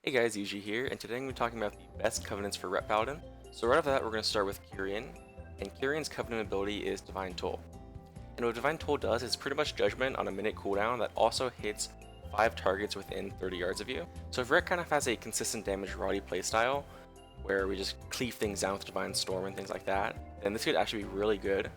Hey guys, Yuji here, and today I'm going to be talking about the best covenants for Ret Paladin. So right off the bat, we're going to start with Kyrian, and Kyrian's covenant ability is Divine Toll. And what Divine Toll does is pretty much Judgment on a minute cooldown that also hits 5 targets within 30 yards of you. So if Ret kind of has a consistent damage Roddy playstyle, where we just cleave things down with Divine Storm and things like that, then this could actually be really good.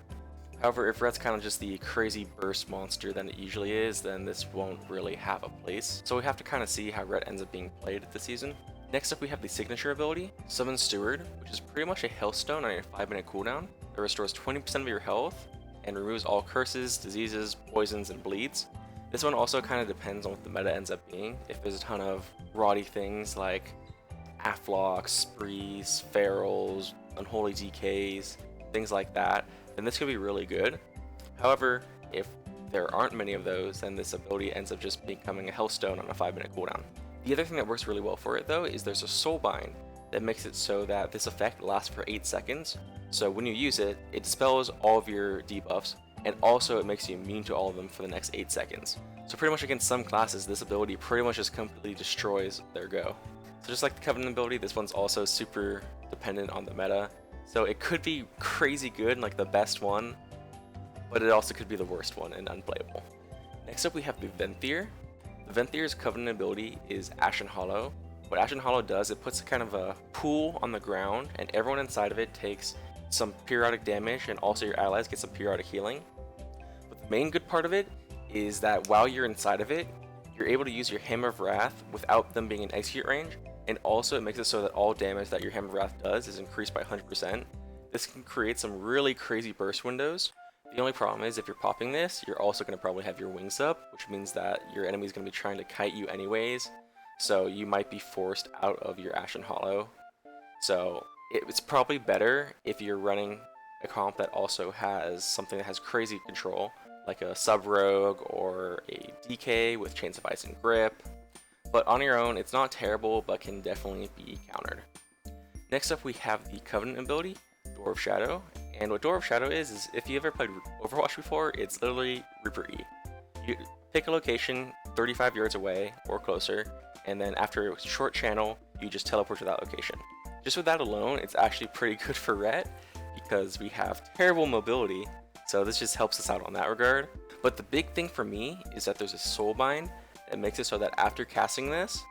However, if Ret's kind of just the crazy burst monster that it usually is, then this won't really have a place. So we have to kind of see how Ret ends up being played this season. Next up we have the signature ability, Summon Steward, which is pretty much a health stone on your 5-minute cooldown that restores 20% of your health and removes all curses, diseases, poisons, and bleeds. This one also kind of depends on what the meta ends up being. If there's a ton of Roddy things like Afflocks, Sprees, Ferals, Unholy DKs, things like that, then this could be really good. However, if there aren't many of those, then this ability ends up just becoming a Hellstone on a 5-minute cooldown. The other thing that works really well for it though is there's a Soulbind that makes it so that this effect lasts for 8 seconds. So when you use it, it dispels all of your debuffs, and also it makes you immune to all of them for the next 8 seconds. So pretty much against some classes, this ability pretty much just completely destroys their go. So just like the Covenant ability, this one's also super dependent on the meta. So it could be crazy good and like the best one, but it also could be the worst one and unplayable. Next up we have the Venthyr. The Venthyr's Covenant ability is Ashen Hollow. What Ashen Hollow does, it puts kind of a pool on the ground and everyone inside of it takes some periodic damage and also your allies get some periodic healing. But the main good part of it is that while you're inside of it, you're able to use your Hammer of Wrath without them being in execute range. And also it makes it so that all damage that your Hammer of Wrath does is increased by 100%. This can create some really crazy burst windows. The only problem is if you're popping this, you're also going to probably have your wings up, which means that your enemy is going to be trying to kite you anyways. So you might be forced out of your Ashen Hollow. So it's probably better if you're running a comp that also has something that has crazy control, like a Sub-Rogue or a DK with Chains of Ice and Grip. But on your own, it's not terrible, but can definitely be countered. Next up we have the Covenant ability, Door of Shadow. And what Door of Shadow is if you ever played Overwatch before, it's literally Reaper E. You pick a location 35 yards away or closer, and then after a short channel, you just teleport to that location. Just with that alone, it's actually pretty good for Ret, because we have terrible mobility, so this just helps us out on that regard. But the big thing for me is that there's a Soulbind that makes it so that after casting this,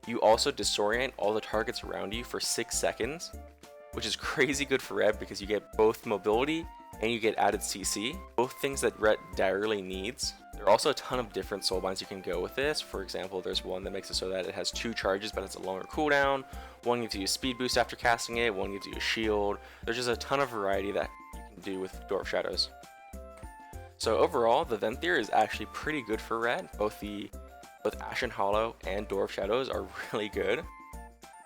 you also disorient all the targets around you for 6 seconds, which is crazy good for Ret because you get both mobility and you get added CC, both things that Ret direly needs. There are also a ton of different Soulbinds you can go with this. For example, there's one that makes it so that it has 2 charges but it's a longer cooldown, one you get to use speed boost after casting it, one you get to use shield. There's just a ton of variety that you can do with Door of Shadows. So overall, the Venthyr is actually pretty good for Ret. Both Ashen Hollow and Door of Shadows are really good.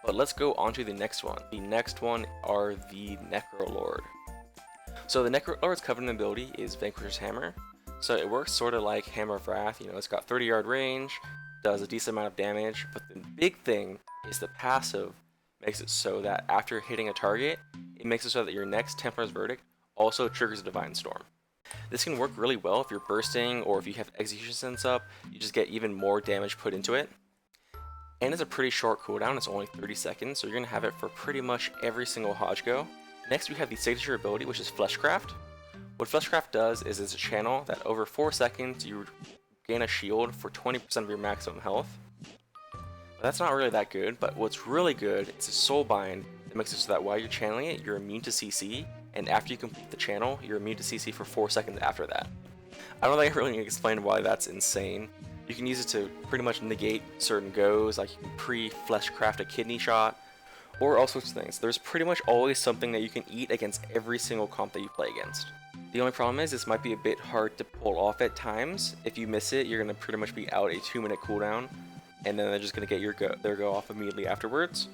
But let's go on to the next one. The next one are the Necrolord. So the Necrolord's Covenant ability is Vanquisher's Hammer. So it works sort of like Hammer of Wrath. You know, it's got 30-yard range, does a decent amount of damage. But the big thing is the passive makes it so that after hitting a target, it makes it so that your next Templar's Verdict also triggers a Divine Storm. This can work really well if you're bursting or if you have Execution Sense up, you just get even more damage put into it. And it's a pretty short cooldown, it's only 30 seconds, so you're going to have it for pretty much every single Hodge go. Next we have the signature ability, which is Fleshcraft. What Fleshcraft does is it's a channel that over 4 seconds you gain a shield for 20% of your maximum health. But that's not really that good, but what's really good is a Soulbind that makes it so that while you're channeling it, you're immune to CC, and after you complete the channel, you're immune to CC for 4 seconds after that. I don't think I really need to explain why that's insane. You can use it to pretty much negate certain goes, like you can pre-Fleshcraft a kidney shot, or all sorts of things. There's pretty much always something that you can eat against every single comp that you play against. The only problem is this might be a bit hard to pull off at times. If you miss it, you're going to pretty much be out a 2-minute cooldown, and then they're just going to get their go off immediately afterwards.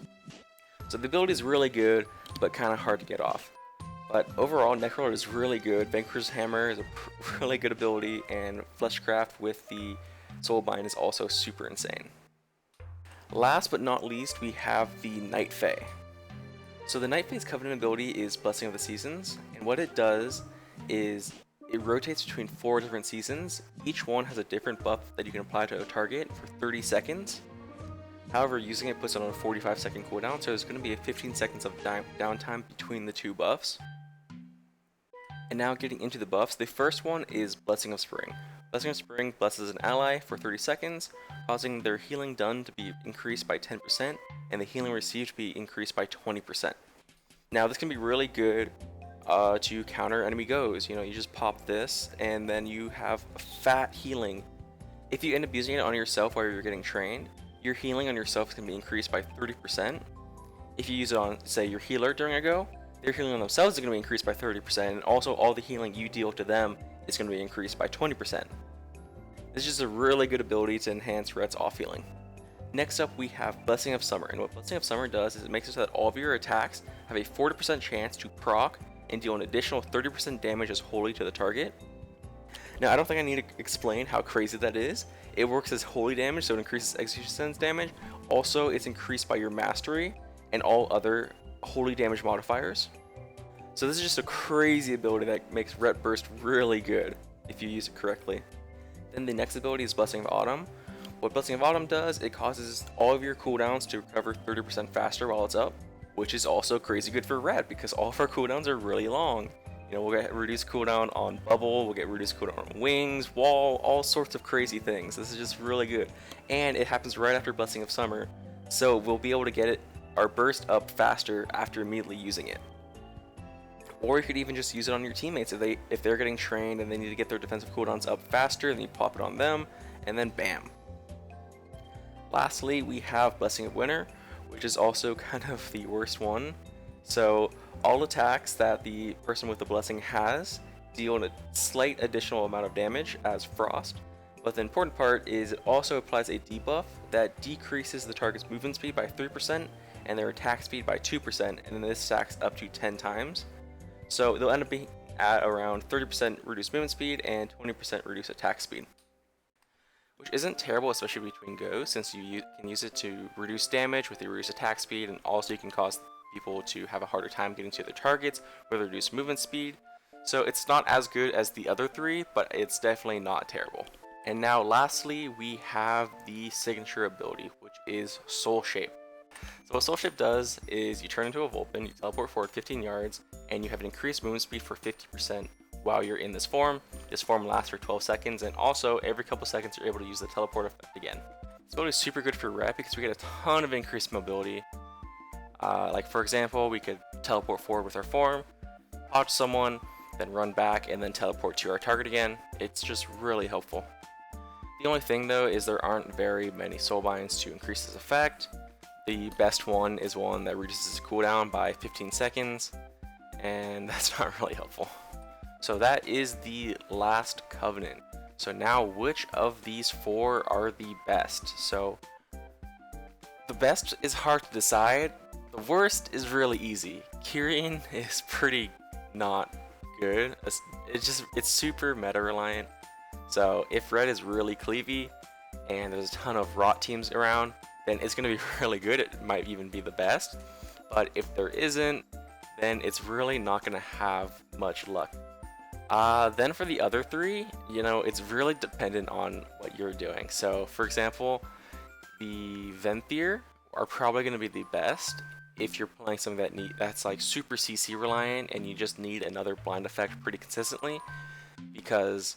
So the ability is really good, but kind of hard to get off. But overall, Necrolord is really good. Vanquisher's Hammer is a really good ability, and Fleshcraft with the Soulbind is also super insane. Last but not least, we have the Night Fae. So the Night Fae's Covenant ability is Blessing of the Seasons, and what it does is it rotates between 4 different seasons. Each one has a different buff that you can apply to a target for 30 seconds. However, using it puts it on a 45-second cooldown, so there's going to be a 15 seconds of downtime between the two buffs. And now getting into the buffs, the first one is Blessing of Spring. Blessing of Spring blesses an ally for 30 seconds, causing their healing done to be increased by 10%, and the healing received to be increased by 20%. Now this can be really good to counter enemy goes. You just pop this, and then you have fat healing. If you end up using it on yourself while you're getting trained, your healing on yourself is going to be increased by 30%. If you use it on, say, your healer during a go, their healing on themselves is going to be increased by 30%, and also all the healing you deal to them is going to be increased by 20%. This is just a really good ability to enhance Red's off healing. Next up, we have Blessing of Summer, and what Blessing of Summer does is it makes it so that all of your attacks have a 40% chance to proc and deal an additional 30% damage as holy to the target. Now, I don't think I need to explain how crazy that is. It works as holy damage, so it increases execution sense damage. Also, it's increased by your mastery and all other holy damage modifiers. So this is just a crazy ability that makes Ret Burst really good if you use it correctly. Then the next ability is Blessing of Autumn. What Blessing of Autumn does, it causes all of your cooldowns to recover 30% faster while it's up, which is also crazy good for Ret because all of our cooldowns are really long. We'll get reduced cooldown on Bubble, we'll get reduced cooldown on Wings, Wall, all sorts of crazy things. This is just really good. And it happens right after Blessing of Summer, so we'll be able to get our burst up faster after immediately using it. Or you could even just use it on your teammates if they're getting trained and they need to get their defensive cooldowns up faster, then you pop it on them, and then bam. Lastly, we have Blessing of Winter, which is also kind of the worst one. So all attacks that the person with the blessing has deal a slight additional amount of damage as Frost, but the important part is it also applies a debuff that decreases the target's movement speed by 3% and their attack speed by 2%, and then this stacks up to 10 times. So they'll end up being at around 30% reduced movement speed and 20% reduced attack speed, which isn't terrible, especially between goes, since you can use it to reduce damage with the reduced attack speed, and also you can cause people to have a harder time getting to their targets with reduced movement speed. So it's not as good as the other three, but it's definitely not terrible. And now lastly, we have the signature ability, which is Soul Shape. So what Soul Shape does is you turn into a Vulpin, you teleport forward 15 yards, and you have an increased movement speed for 50% while you're in this form. This form lasts for 12 seconds, and also every couple seconds you're able to use the teleport effect again. This ability is super good for Ret because we get a ton of increased mobility. Like for example, we could teleport forward with our form, watch someone, then run back, and then teleport to our target again. It's just really helpful. The only thing though is there aren't very many soulbinds to increase this effect. The best one is one that reduces cooldown by 15 seconds, and that's not really helpful. So that is the last covenant. So now which of these four are the best? So the best is hard to decide. The worst is really easy. Kyrian is pretty not good. It's super meta reliant. So if Red is really cleavy and there's a ton of rot teams around, then it's going to be really good. It might even be the best. But if there isn't, then it's really not going to have much luck. Then for the other three, it's really dependent on what you're doing. So for example, the Venthyr are probably going to be the best if you're playing something that's like super CC reliant and you just need another blind effect pretty consistently, because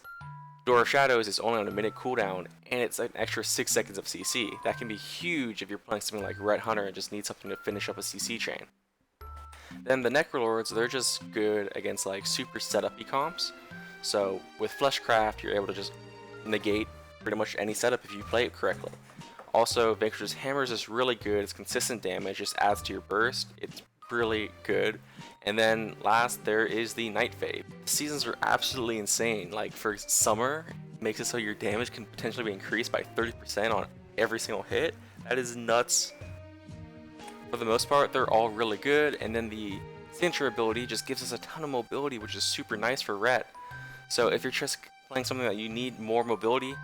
Door of Shadows is only on a minute cooldown and it's an extra 6 seconds of CC. That can be huge if you're playing something like Red Hunter and just need something to finish up a CC chain. Then the Necrolords, they're just good against like super setup-y comps. So with Fleshcraft, you're able to just negate pretty much any setup if you play it correctly. Also, Vanquisher's Hammer is just really good. It's consistent damage, just adds to your burst. It's really good. And then last, there is the Night Fade. The seasons are absolutely insane. Like for summer, it makes it so your damage can potentially be increased by 30% on every single hit. That is nuts. For the most part, they're all really good. And then the signature ability just gives us a ton of mobility, which is super nice for Ret. So if you're just playing something that you need more mobility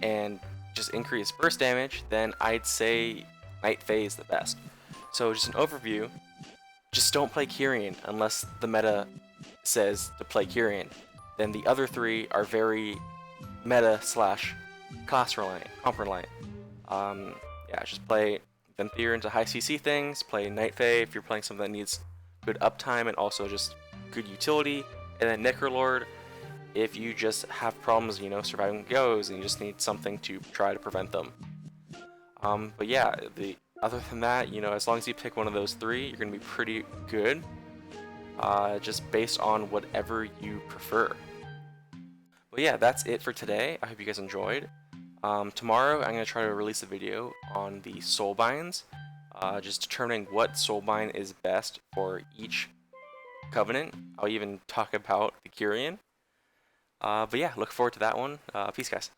and just increase burst damage, then I'd say Night Fade is the best. So just an overview, just don't play Kyrian unless the meta says to play Kyrian. Then the other three are very meta / class reliant, comp reliant. Yeah, just play Venthyr into high CC things, play Night Fae if you're playing something that needs good uptime and also just good utility, and then Necrolord if you just have problems, you know, surviving goes and you just need something to try to prevent them. But yeah, other than that, you know, as long as you pick one of those three, you're going to be pretty good, just based on whatever you prefer. But yeah, that's it for today. I hope you guys enjoyed. Tomorrow, I'm going to try to release a video on the soulbinds, just determining what soulbind is best for each covenant. I'll even talk about the Kyrian. But yeah, look forward to that one. Peace, guys.